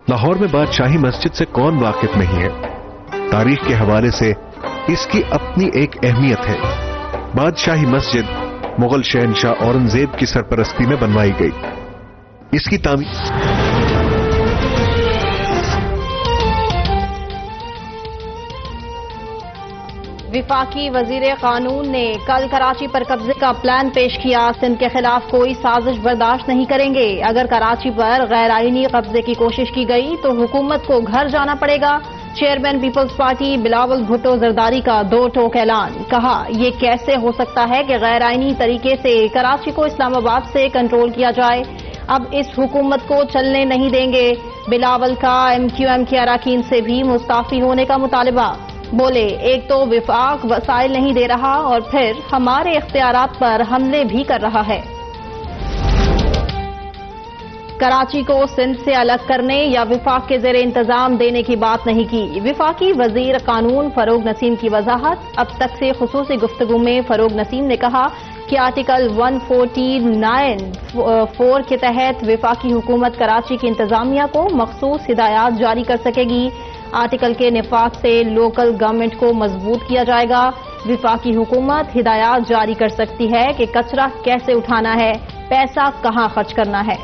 لاہور میں بادشاہی مسجد سے کون واقف نہیں ہے؟ تاریخ کے حوالے سے اس کی اپنی ایک اہمیت ہے۔ بادشاہی مسجد مغل شہنشاہ اورنگزیب کی سرپرستی میں بنوائی گئی۔ اس کی تعمیر وفاقی وزیر قانون نے کل کراچی پر قبضے کا پلان پیش کیا۔ سندھ کے خلاف کوئی سازش برداشت نہیں کریں گے۔ اگر کراچی پر غیر آئینی قبضے کی کوشش کی گئی تو حکومت کو گھر جانا پڑے گا۔ Chairman Peoples Party Bilawal Bhutto Zardari کا دو ٹوک اعلان۔ کہا، یہ کیسے ہو سکتا ہے کہ غیر آئینی طریقے سے کراچی کو اسلام آباد سے کنٹرول کیا جائے؟ اب اس حکومت کو چلنے نہیں دیں گے۔ بلاول کا ایم کیو ایم کے اراکین سے بھی مستعفی ہونے کا مطالبہ۔ بولے، ایک تو وفاق وسائل نہیں دے رہا اور پھر ہمارے اختیارات پر حملے بھی کر رہا ہے۔ کراچی کو سندھ سے الگ کرنے یا وفاق کے زیر انتظام دینے کی بات نہیں کی۔ وفاقی وزیر قانون فروغ نسیم کی وضاحت۔ اب تک سے خصوصی گفتگو میں فروغ نسیم نے کہا کہ آرٹیکل 149(4) کے تحت وفاقی حکومت کراچی کی انتظامیہ کو مخصوص ہدایات جاری کر سکے گی۔ آرٹیکل کے نفاذ سے لوکل گورنمنٹ کو مضبوط کیا جائے گا۔ وفاقی حکومت ہدایات جاری کر سکتی ہے کہ کچرا کیسے اٹھانا ہے، پیسہ کہاں خرچ کرنا ہے۔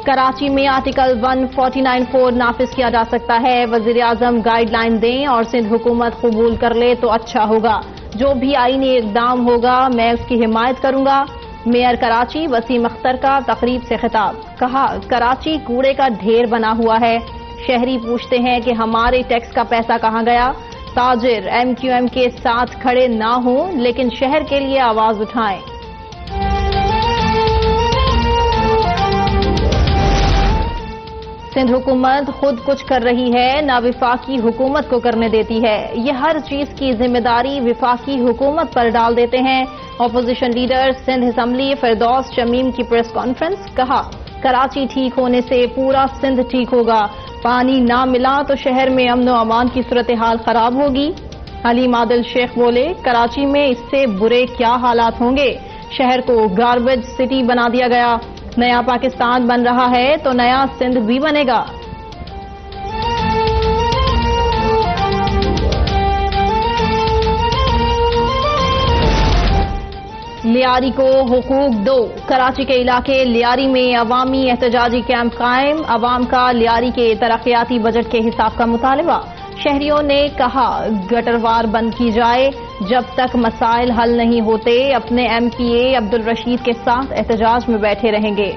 کراچی میں آرٹیکل 149(4) نافذ کیا جا سکتا ہے۔ وزیر اعظم گائیڈ لائن دیں اور سندھ حکومت قبول کر لے تو اچھا ہوگا۔ جو بھی آئینی اقدام ہوگا میں اس کی حمایت کروں گا۔ میئر کراچی وسیم اختر کا تقریب سے خطاب۔ کہا، کراچی کوڑے کا ڈھیر بنا ہوا ہے۔ شہری پوچھتے ہیں کہ ہمارے ٹیکس کا پیسہ کہاں گیا۔ تاجر ایم کیو ایم کے ساتھ کھڑے نہ ہوں لیکن شہر کے لیے آواز اٹھائیں۔ سندھ حکومت خود کچھ کر رہی ہے، نہ وفاقی حکومت کو کرنے دیتی ہے۔ یہ ہر چیز کی ذمہ داری وفاقی حکومت پر ڈال دیتے ہیں۔ Opposition leader Sindh assembly Firdous Shamim کی پریس کانفرنس۔ کہا، کراچی ٹھیک ہونے سے پورا سندھ ٹھیک ہوگا۔ پانی نہ ملا تو شہر میں امن و امان کی صورتحال خراب ہوگی۔ علیم عادل شیخ بولے، کراچی میں اس سے برے کیا حالات ہوں گے؟ شہر کو گاربیج سٹی بنا دیا گیا۔ نیا پاکستان بن رہا ہے تو نیا سندھ بھی بنے گا۔ لیاری کو حقوق دو۔ کراچی کے علاقے لیاری میں عوامی احتجاجی کیمپ قائم۔ عوام کا لیاری کے ترقیاتی بجٹ کے حساب کا مطالبہ۔ شہریوں نے کہا، گٹروار بند کی جائے۔ جب تک مسائل حل نہیں ہوتے اپنے ایم پی اے عبدالرشید کے ساتھ احتجاج میں بیٹھے رہیں گے۔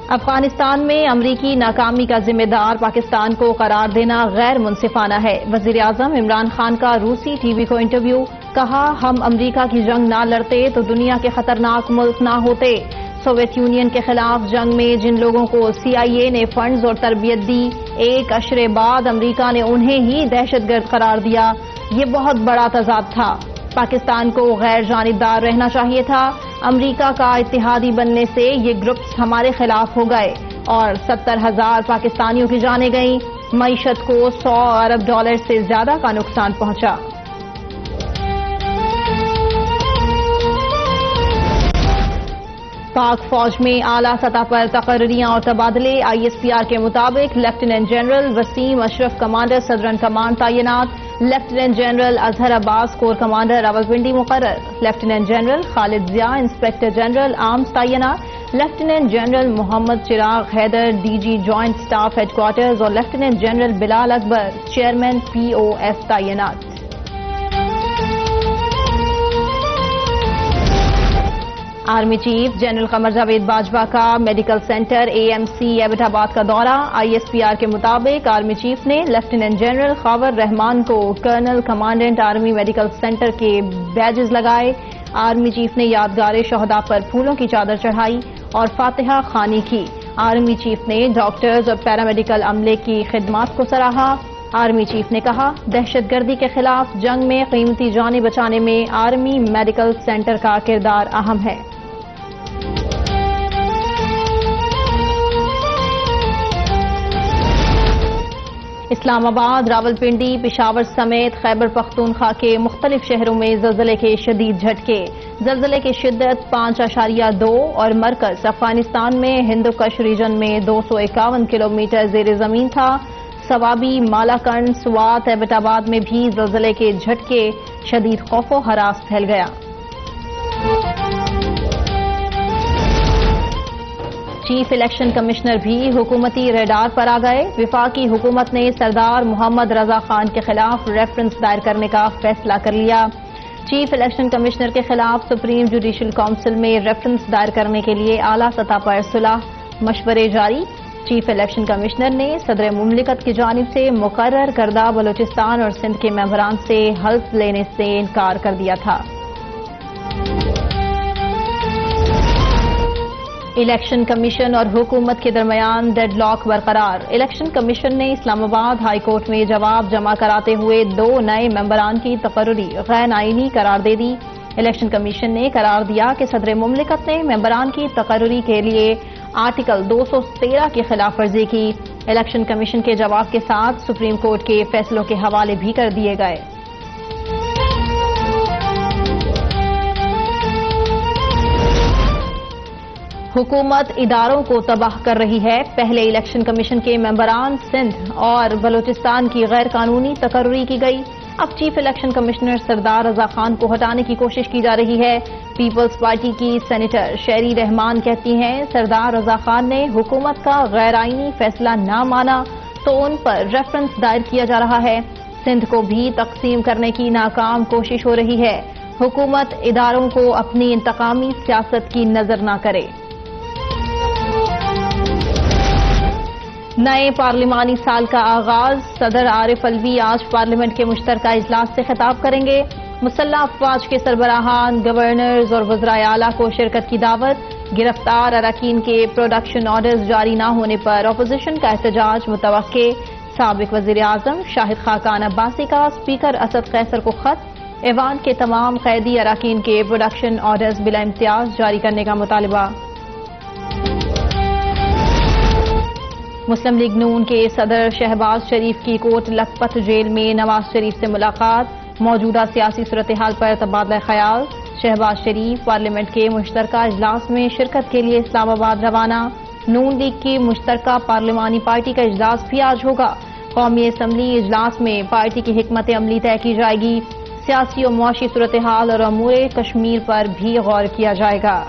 افغانستان میں امریکی ناکامی کا ذمہ دار پاکستان کو قرار دینا غیر منصفانہ ہے۔ وزیر اعظم عمران خان کا روسی ٹی وی کو انٹرویو۔ کہا، ہم امریکہ کی جنگ نہ لڑتے تو دنیا کے خطرناک ملک نہ ہوتے۔ سوویت یونین کے خلاف جنگ میں جن لوگوں کو سی آئی اے نے فنڈز اور تربیت دی، ایک عشرے بعد امریکہ نے انہیں ہی دہشت گرد قرار دیا۔ یہ بہت بڑا تضاد تھا۔ پاکستان کو غیر جانبدار رہنا چاہیے تھا۔ امریکہ کا اتحادی بننے سے یہ گروپس ہمارے خلاف ہو گئے اور 70,000 پاکستانیوں کی جانیں گئیں۔ معیشت کو $100 ارب سے زیادہ کا نقصان پہنچا۔ پاک فوج میں اعلیٰ سطح پر تقرریاں اور تبادلے۔ آئی ایس پی آر کے مطابق lieutenant general Waseem Ashraf commander southern command تعینات۔ Lieutenant general Azhar Abbas corps commander Rawalpindi مقرر۔ Lieutenant general Khalid Zia inspector general arms تعینات۔ Lieutenant general Muhammad Chiragh Haider D G joint staff headquarters اور lieutenant general Bilal Akbar chairman P O F تعینات۔ Army chief general Qamar Javed Bajwa کا medical centre A M C Abbottabad کا دورہ۔ I S P R کے مطابق army chief نے lieutenant general Khawar Rahman کو colonel commandant army medical centre کے بیجز لگائے۔ آرمی چیف نے یادگار شہداء پر پھولوں کی چادر چڑھائی اور فاتحہ خوانی کی۔ آرمی چیف نے ڈاکٹرز اور پیرامیڈیکل عملے کی خدمات کو سراہا۔ آرمی چیف نے کہا، دہشت گردی کے خلاف جنگ میں قیمتی جانیں بچانے میں آرمی میڈیکل سینٹر کا کردار اہم ہے۔ اسلام آباد، راولپنڈی، پشاور سمیت خیبر پختونخوا کے مختلف شہروں میں زلزلے کے شدید جھٹکے۔ زلزلے کی شدت 5.2 اور مرکز افغانستان میں ہندوکش ریجن میں 251 کلومیٹر زیر زمین تھا۔ سوابی، مالاکنڈ، سوات، ایبٹ آباد میں بھی زلزلے کے جھٹکے، شدید خوف و ہراس پھیل گیا۔ چیف الیکشن کمشنر بھی حکومتی ریڈار پر آ گئے۔ وفاقی حکومت نے سردار محمد رضا خان کے خلاف ریفرنس دائر کرنے کا فیصلہ کر لیا۔ چیف الیکشن کمشنر کے خلاف سپریم جوڈیشل کونسل میں ریفرنس دائر کرنے کے لیے اعلیٰ سطح پر صلاح مشورے جاری۔ چیف الیکشن کمشنر نے صدر مملکت کی جانب سے مقرر کردہ بلوچستان اور سندھ کے ممبران سے حلف لینے سے انکار کر دیا تھا۔ الیکشن کمیشن اور حکومت کے درمیان ڈیڈ لاک برقرار۔ الیکشن کمیشن نے اسلام آباد ہائی کورٹ میں جواب جمع کراتے ہوئے 2 نئے ممبران کی تقرری غیر آئینی قرار دے دی۔ الیکشن کمیشن نے قرار دیا کہ صدر مملکت نے ممبران کی تقرری کے لیے آرٹیکل 213 کی خلاف ورزی کی۔ الیکشن کمیشن کے جواب کے ساتھ سپریم کورٹ کے فیصلوں کے حوالے بھی کر دیے گئے۔ حکومت اداروں کو تباہ کر رہی ہے۔ پہلے الیکشن کمیشن کے ممبران سندھ اور بلوچستان کی غیر قانونی تقرری کی گئی، اب چیف الیکشن کمشنر سردار رضا خان کو ہٹانے کی کوشش کی جا رہی ہے۔ پیپلز پارٹی کی سینیٹر شیری رحمان کہتی ہیں سردار رضا خان نے حکومت کا غیر آئینی فیصلہ نہ مانا تو ان پر ریفرنس دائر کیا جا رہا ہے۔ سندھ کو بھی تقسیم کرنے کی ناکام کوشش ہو رہی ہے۔ حکومت اداروں کو اپنی انتقامی سیاست کی نظر نہ کرے۔ نئے پارلیمانی سال کا آغاز۔ صدر عارف الوی آج پارلیمنٹ کے مشترکہ اجلاس سے خطاب کریں گے۔ مسلح افواج کے سربراہان، گورنرز اور وزرائے اعلیٰ کو شرکت کی دعوت۔ گرفتار اراکین کے پروڈکشن آرڈرز جاری نہ ہونے پر اپوزیشن کا احتجاج متوقع۔ سابق وزیر اعظم شاہد خاقان عباسی کا اسپیکر اسد قیصر کو خط۔ ایوان کے تمام قیدی اراکین کے پروڈکشن آرڈرز بلا امتیاز جاری کرنے کا مطالبہ۔ مسلم لیگ نون کے صدر شہباز شریف کی کوٹ لکھپت جیل میں نواز شریف سے ملاقات۔ موجودہ سیاسی صورتحال پر تبادلہ خیال۔ شہباز شریف پارلیمنٹ کے مشترکہ اجلاس میں شرکت کے لیے اسلام آباد روانہ۔ نون لیگ کی مشترکہ پارلیمانی پارٹی کا اجلاس بھی آج ہوگا۔ قومی اسمبلی اجلاس میں پارٹی کی حکمت عملی طے کی جائے گی۔ سیاسی و معاشی صورتحال اور امور کشمیر پر بھی غور کیا جائے گا۔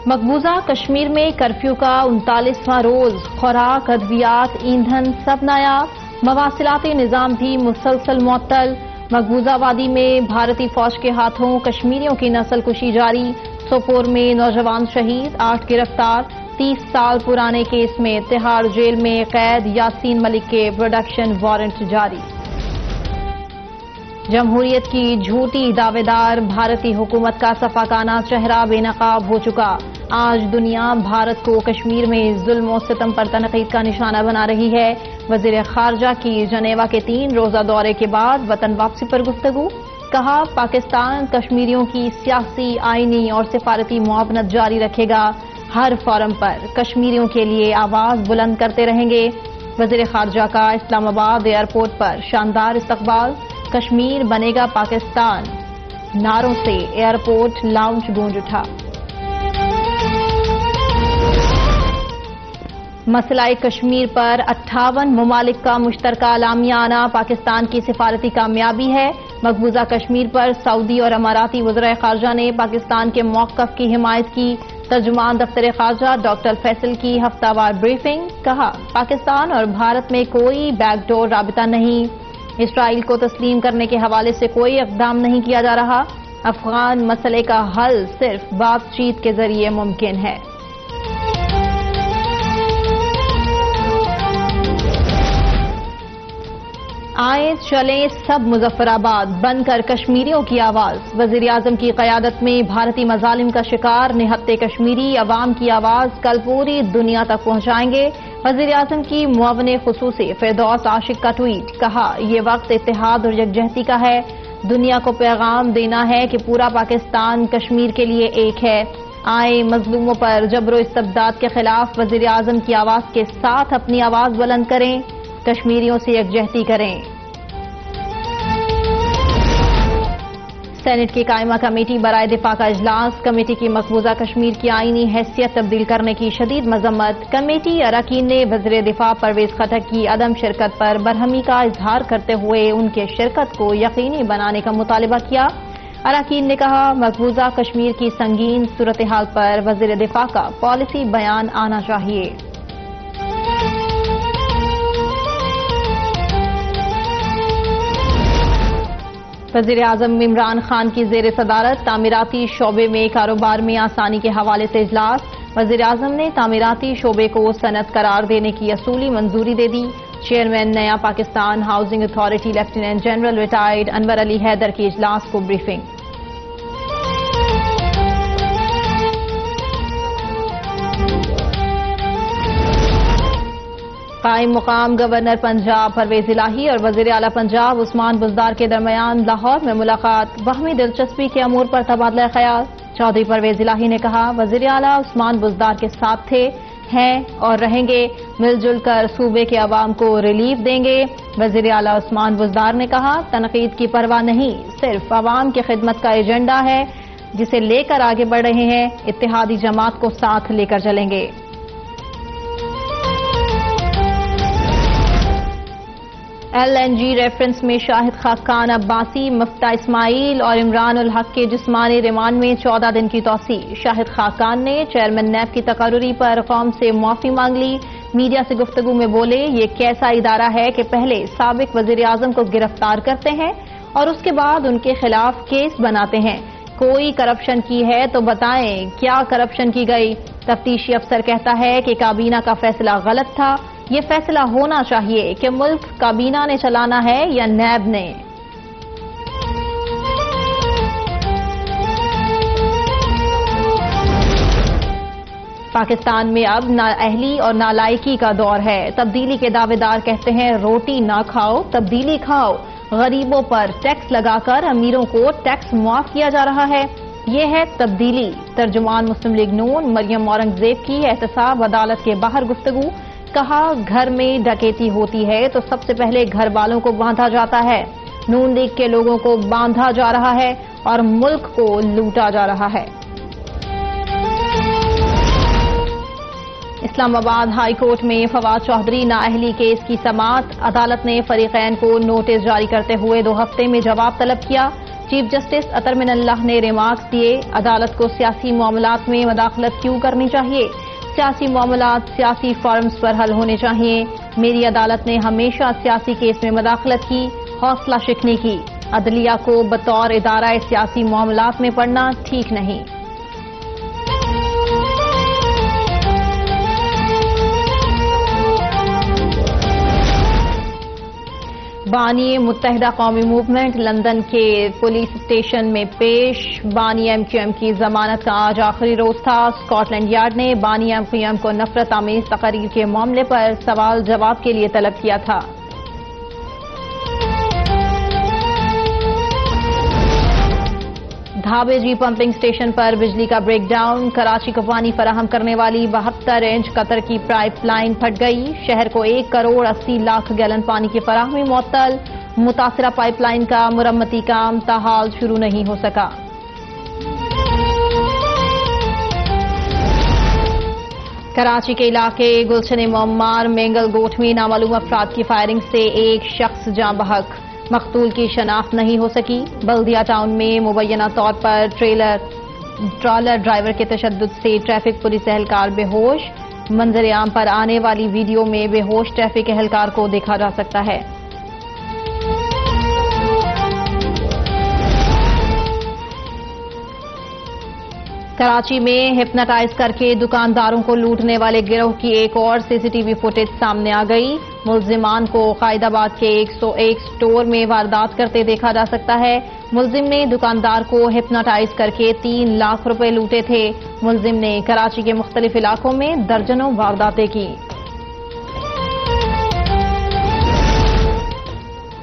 مقبوضہ کشمیر میں کرفیو کا 39واں روز۔ خوراک، ادویات، ایندھن سب نایاب۔ مواصلاتی نظام بھی مسلسل معطل۔ مقبوضہ وادی میں بھارتی فوج کے ہاتھوں کشمیریوں کی نسل کشی جاری۔ سوپور میں نوجوان شہید، 8 گرفتار۔ 30 سال پرانے کیس میں تہاڑ جیل میں قید یاسین ملک کے پروڈکشن وارنٹ جاری۔ جمہوریت کی جھوٹی دعوے دار بھارتی حکومت کا صفاقانہ چہرہ بے نقاب ہو چکا۔ آج دنیا بھارت کو کشمیر میں ظلم و ستم پر تنقید کا نشانہ بنا رہی ہے۔ وزیر خارجہ کی جنیوا کے 3 روزہ دورے کے بعد وطن واپسی پر گفتگو۔ کہا پاکستان کشمیریوں کی سیاسی، آئینی اور سفارتی معاونت جاری رکھے گا۔ ہر فورم پر کشمیریوں کے لیے آواز بلند کرتے رہیں گے۔ وزیر خارجہ کا اسلام آباد ایئرپورٹ پر شاندار استقبال۔ کشمیر بنے گا پاکستان نعروں سے ایئرپورٹ لاؤنج گونج اٹھا۔ مسئلہ کشمیر پر 58 ممالک کا مشترکہ اعلامیہ آنا پاکستان کی سفارتی کامیابی ہے۔ مقبوضہ کشمیر پر سعودی اور اماراتی وزرائے خارجہ نے پاکستان کے موقف کی حمایت کی۔ ترجمان دفتر خارجہ ڈاکٹر فیصل کی ہفتہ وار بریفنگ۔ کہا پاکستان اور بھارت میں کوئی بیک ڈور رابطہ نہیں۔ اسرائیل کو تسلیم کرنے کے حوالے سے کوئی اقدام نہیں کیا جا رہا۔ افغان مسئلے کا حل صرف بات چیت کے ذریعے ممکن ہے۔ آئیں چلیں سب مظفر آباد، بن کر کشمیریوں کی آواز۔ وزیر اعظم کی قیادت میں بھارتی مظالم کا شکار نہتے کشمیری عوام کی آواز کل پوری دنیا تک پہنچائیں گے۔ وزیر اعظم کی معاون خصوصی فردوس عاشق کا ٹویٹ۔ کہا یہ وقت اتحاد اور یکجہتی کا ہے۔ دنیا کو پیغام دینا ہے کہ پورا پاکستان کشمیر کے لیے ایک ہے۔ آئے مظلوموں پر جبر و استبداد کے خلاف وزیر اعظم کی آواز کے ساتھ اپنی آواز بلند کریں، کشمیریوں سے یکجہتی کریں۔ سینٹ کی قائمہ کمیٹی برائے دفاع کا اجلاس، کمیٹی کی مقبوضہ کشمیر کی آئینی حیثیت تبدیل کرنے کی شدید مذمت۔ کمیٹی اراکین نے وزیر دفاع پرویز خٹک کی عدم شرکت پر برہمی کا اظہار کرتے ہوئے ان کے شرکت کو یقینی بنانے کا مطالبہ کیا۔ اراکین نے کہا مقبوضہ کشمیر کی سنگین صورتحال پر وزیر دفاع کا پالیسی بیان آنا چاہیے۔ وزیر اعظم عمران خان کی زیر صدارت تعمیراتی شعبے میں کاروبار میں آسانی کے حوالے سے اجلاس۔ وزیر اعظم نے تعمیراتی شعبے کو صنعت قرار دینے کی اصولی منظوری دے دی۔ Chairman Naya Pakistan housing authority lieutenant general retired Anwar Ali Haider کی اجلاس کو بریفنگ۔ قائم مقام گورنر پنجاب پرویز الہی اور وزیر اعلیٰ پنجاب عثمان بزدار کے درمیان لاہور میں ملاقات، باہمی دلچسپی کے امور پر تبادلہ خیال۔ چودھری پرویز الہی نے کہا وزیر اعلیٰ عثمان بزدار کے ساتھ تھے، ہیں اور رہیں گے، مل جل کر صوبے کے عوام کو ریلیف دیں گے۔ وزیر اعلیٰ عثمان بزدار نے کہا تنقید کی پرواہ نہیں، صرف عوام کی خدمت کا ایجنڈا ہے جسے لے کر آگے بڑھ رہے ہیں، اتحادی جماعت کو ساتھ لے کر چلیں گے۔ ایل این جی ریفرنس میں شاہد خاقان عباسی، مفتاح اسماعیل اور عمران الحق کے جسمانی ریمانڈ میں 14 دن کی توسیع۔ شاہد خاقان نے چیئرمین نیب کی تقرری پر قوم سے معافی مانگ لی۔ میڈیا سے گفتگو میں بولے یہ کیسا ادارہ ہے کہ پہلے سابق وزیر اعظم کو گرفتار کرتے ہیں اور اس کے بعد ان کے خلاف کیس بناتے ہیں۔ کوئی کرپشن کی ہے تو بتائیں کیا کرپشن کی گئی؟ تفتیشی افسر کہتا ہے کہ کابینہ کا فیصلہ غلط تھا۔ یہ فیصلہ ہونا چاہیے کہ ملک کابینہ نے چلانا ہے یا نیب نے۔ پاکستان میں اب نااہلی اور نالائکی کا دور ہے۔ تبدیلی کے دعوے دار کہتے ہیں روٹی نہ کھاؤ تبدیلی کھاؤ۔ غریبوں پر ٹیکس لگا کر امیروں کو ٹیکس معاف کیا جا رہا ہے، یہ ہے تبدیلی۔ ترجمان مسلم لیگ نون مریم اورنگزیب کی احتساب عدالت کے باہر گفتگو، کہا گھر میں ڈکیتی ہوتی ہے تو سب سے پہلے گھر والوں کو باندھا جاتا ہے، نون لیگ کے لوگوں کو باندھا جا رہا ہے اور ملک کو لوٹا جا رہا ہے۔ اسلام آباد ہائی کورٹ میں فواد چودھری نااہلی کیس کی سماعت، عدالت نے فریقین کو نوٹس جاری کرتے ہوئے 2 ہفتے میں جواب طلب کیا۔ چیف جسٹس اطہر من اللہ نے ریمارکس دیے، عدالت کو سیاسی معاملات میں مداخلت کیوں کرنی چاہیے؟ سیاسی معاملات سیاسی فورمز پر حل ہونے چاہیے۔ میری عدالت نے ہمیشہ سیاسی کیس میں مداخلت کی، حوصلہ شکنی کی۔ عدلیہ کو بطور ادارہ سیاسی معاملات میں پڑھنا ٹھیک نہیں۔ بانی متحدہ قومی موومنٹ لندن کے پولیس اسٹیشن میں پیش، بانی ایم کیو ایم کی ضمانت کا آج آخری روز تھا۔ اسکاٹ لینڈ یارڈ نے بانی ایم کیو ایم کو نفرت آمیز تقاریر کے معاملے پر سوال جواب کے لیے طلب کیا تھا۔ دھابے جی پمپنگ اسٹیشن پر بجلی کا بریک ڈاؤن، کراچی کو پانی فراہم کرنے والی 72 انچ قطر کی پائپ لائن پھٹ گئی، شہر کو 1 کروڑ 80 لاکھ گیلن پانی کی فراہمی معطل، متاثرہ پائپ لائن کا مرمتی کام تاحال شروع نہیں ہو سکا۔ کراچی کے علاقے گلشن معمار مینگل گوٹ میں نامعلوم افراد کی فائرنگ سے 1 شخص جاں بحق، مقتول کی شناخت نہیں ہو سکی۔ بلدیہ ٹاؤن میں مبینہ طور پر ٹرالر ڈرائیور کے تشدد سے ٹریفک پولیس اہلکار بے ہوش، منظر عام پر آنے والی ویڈیو میں بے ہوش ٹریفک اہلکار کو دیکھا جا سکتا ہے۔ کراچی میں ہپناٹائز کر کے دکانداروں کو لوٹنے والے گروہ کی ایک اور سی سی ٹی وی فوٹیج سامنے آ گئی۔ ملزمان کو قائد آباد کے 101 سٹور میں واردات کرتے دیکھا جا سکتا ہے۔ ملزم نے دکاندار کو ہپناٹائز کر کے 3 لاکھ روپے لوٹے تھے۔ ملزم نے کراچی کے مختلف علاقوں میں درجنوں وارداتیں کی۔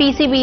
PCB